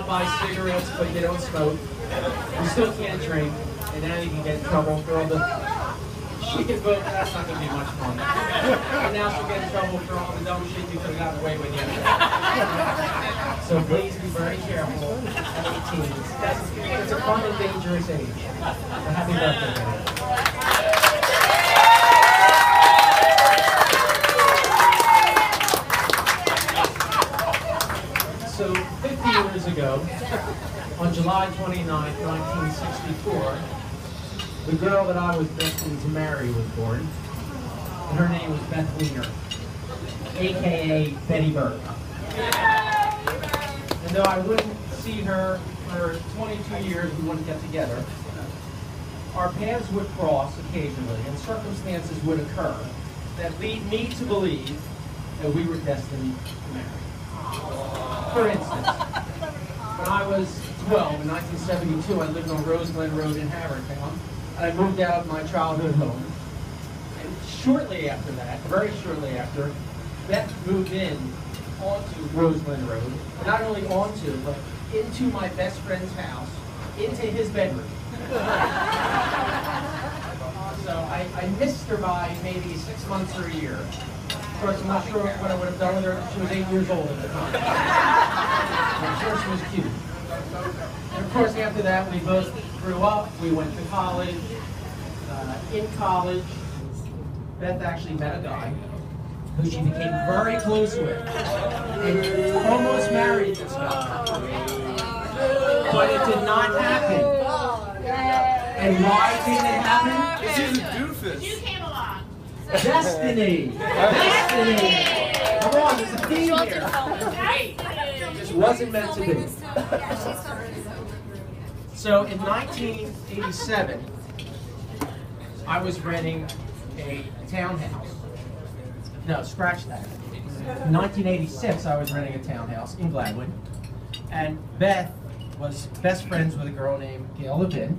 out buy cigarettes, but you don't smoke. You still can't drink, and now you can get in trouble for all the... She can vote, that's not going to be much fun. And now she'll get in trouble for all the dumb shit you could have gotten away with yesterday. So please be very careful at 18. It's a fun and dangerous age. So happy birthday, man. So 50 years ago, on July 29, 1964, the girl that I was destined to marry was born, and her name was Beth Wiener, a.k.a. Betty Burke. And though I wouldn't see her for 22 years, we wouldn't get together, our paths would cross occasionally, and circumstances would occur that lead me to believe that we were destined to marry. For instance, when I was 12 in 1972, I lived on Rose Glen Road in Havertown. I moved out of my childhood home. And shortly after that, very shortly after, Beth moved in onto Rose Glen Road. And not only onto, but into my best friend's house, into his bedroom. So I missed her by maybe 6 months or a year. Of course, I'm not sure what I would have done with her. She was 8 years old at the time. I'm sure she was cute. And of course, after that, we both grew up. We went to college. In college, Beth actually met a guy who she became very close with and almost married this guy. But it did not happen. And why didn't it happen? Because he's a doofus. You came along. Destiny! Destiny! Come on, there's a theme here. It just wasn't meant to be. So in 1987, I was renting a townhouse. No, scratch that. In 1986, I was renting a townhouse in Gladwin. And Beth was best friends with a girl named Gail Levin.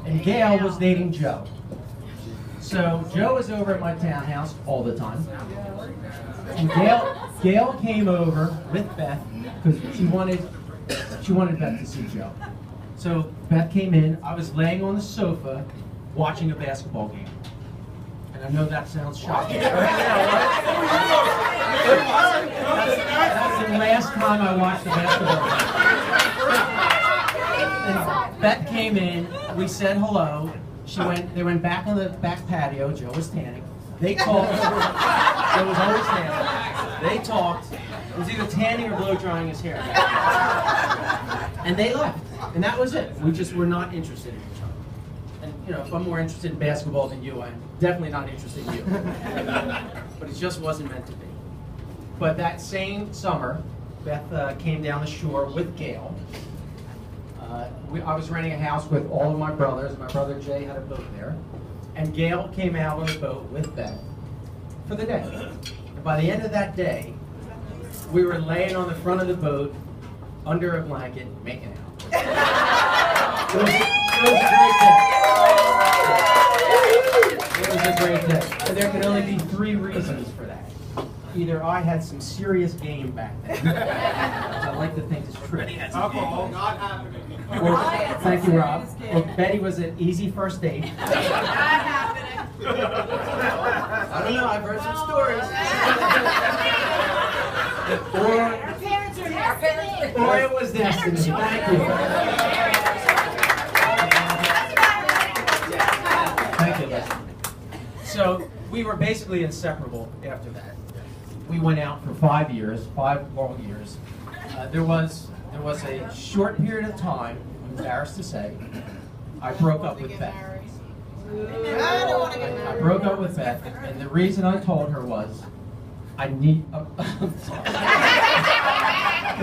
And Gail was dating Joe. So Joe was over at my townhouse all the time. And Gail came over with Beth because she wanted Beth to see Joe. So Beth came in. I was laying on the sofa watching a basketball game. And I know that sounds shocking. That's the last time I watched a basketball game. And Beth came in. We said hello. They went back on the back patio. Joe was tanning. They talked. Joe was always tanning. They talked. It was either tanning or blow drying his hair. And they left. And that was it. We just were not interested in each other. And you know, if I'm more interested in basketball than you, I'm definitely not interested in you. But it just wasn't meant to be. But that same summer, Beth came down the shore with Gail. I was renting a house with all of my brothers. My brother Jay had a boat there. And Gail came out on the boat with Beth for the day. And by the end of that day, we were laying on the front of the boat under a blanket making out. It was a great day. And there could only be 3 reasons for that. Either I had some serious game back then, which I like to think is true. Alcohol not happening. Or, thank you, Rob. Or Betty was an easy first date. Not happening. I don't know, I've heard some stories. Our parents are destiny. Or it was destiny. Thank you. Thank you, Leslie. So we were basically inseparable after that. We went out for 5 years, 5 long years. There was a short period of time, I'm embarrassed to say, I broke up with Beth. I broke up with Beth, and the reason I told her was, I need... I'm sorry.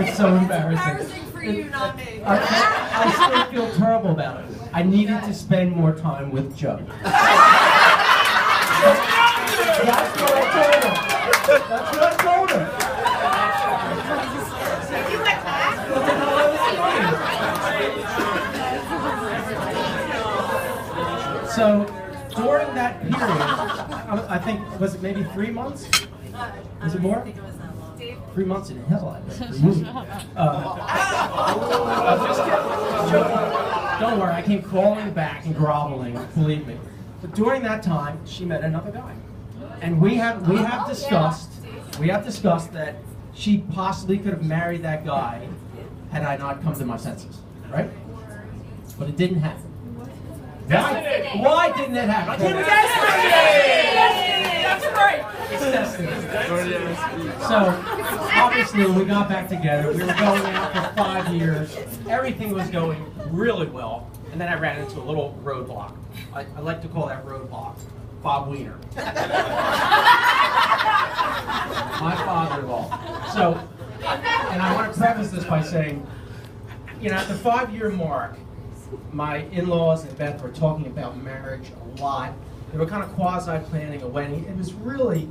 It's so embarrassing. It's embarrassing for you, not me. I still feel terrible about it. I needed to spend more time with Joe. That's what I told her. That's what I told her. You went back? What the hell I was doing? So during that period, I think, was it maybe 3 months? Was it more? 3 months in hell, I bet, for you. Don't worry, I came crawling back and groveling, believe me. But during that time, she met another guy. And we have discussed that she possibly could have married that guy had I not come to my senses, right? But it didn't happen. Why didn't it happen? That's right. It's destiny. So, obviously, when we got back together, we were going out for 5 years. Everything was going really well. And then I ran into a little roadblock. I like to call that roadblock Bob Wiener. My father-in-law. So, and I want to preface this by saying, you know, at the 5-year mark, my in-laws and Beth were talking about marriage a lot. They were kind of quasi-planning a wedding. It was great.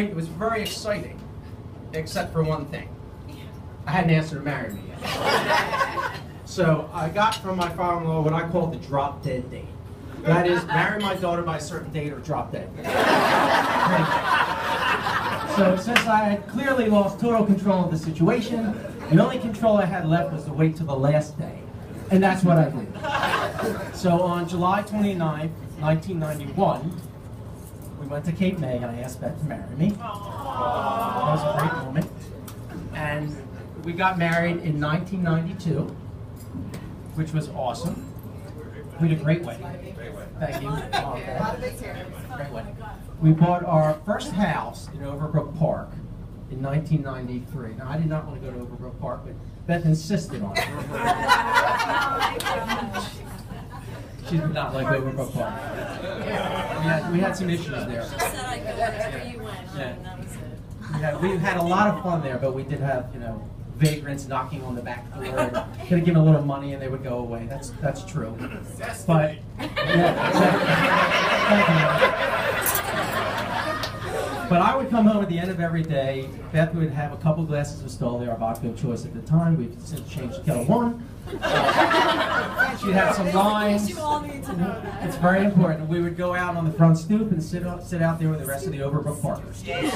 It was very exciting, except for one thing. I hadn't asked her to marry me yet. So I got from my father-in-law what I call the drop-dead date. That is, marry my daughter by a certain date or drop dead. So since I had clearly lost total control of the situation, the only control I had left was to wait till the last day. And that's what I did. So on July 29th, 1991, we went to Cape May and I asked Beth to marry me. That was a great moment. And we got married in 1992, which was awesome. We had a great wedding. Thank you. Great wedding. We bought our first house in Overbrook Park in 1993. Now, I did not want to go to Overbrook Park, but Beth insisted on it. She did not like Overbrook Park. We had some issues there. She said I'd go wherever you went. Yeah. And that was it. We had a lot of fun there, but we did have, you know, vagrants knocking on the back door and could give them a little money and they would go away. That's true. But yeah, but I would come home at the end of every day. Beth would have a couple glasses of Stoli, our vodka of choice at the time. We've since changed to Kettle One. She'd have some wines. You all need to know that. It's very important. We would go out on the front stoop and sit out there with the rest of the Overbrook Parkers. It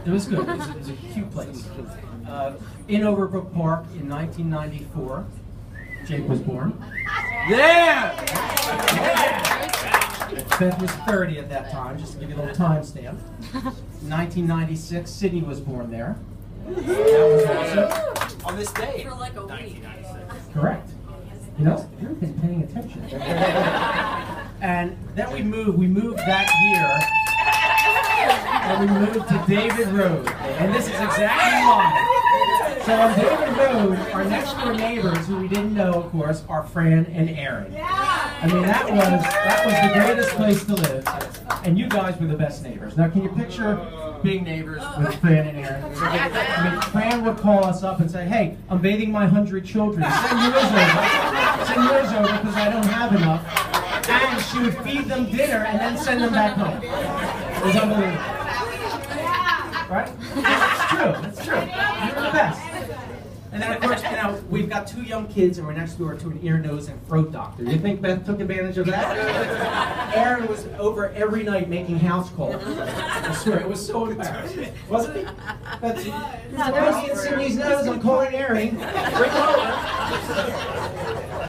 was good. It was a cute place. In Overbrook Park in 1994, Jake was born. Yeah! Beth was 30 at that time, just to give you a little timestamp. 1996, Sydney was born there. That was awesome. On this day. For like a week. Correct. You know, you've been paying attention. And then we moved that year, and we moved to David Road. And this is exactly why. So on David Road, our next door neighbors, who we didn't know, of course, are Fran and Aaron. I mean, that was the greatest place to live, and you guys were the best neighbors. Now, can you picture being neighbors with Fran and Aaron? I mean, Fran would call us up and say, "Hey, I'm bathing my 100 children. Send yours over. Send yours over because I don't have enough." And she would feed them dinner and then send them back home. It was unbelievable. Right? It's true. It's true. You're the best. And then, of course, you know, we've got 2 young kids and we're next door to an ear, nose, and throat doctor. You think Beth took advantage of that? Aaron was over every night making house calls. I swear, it was so embarrassing. Wasn't it? That's, I'm in Sydney's nose, I'm calling Aaron. Bring him over.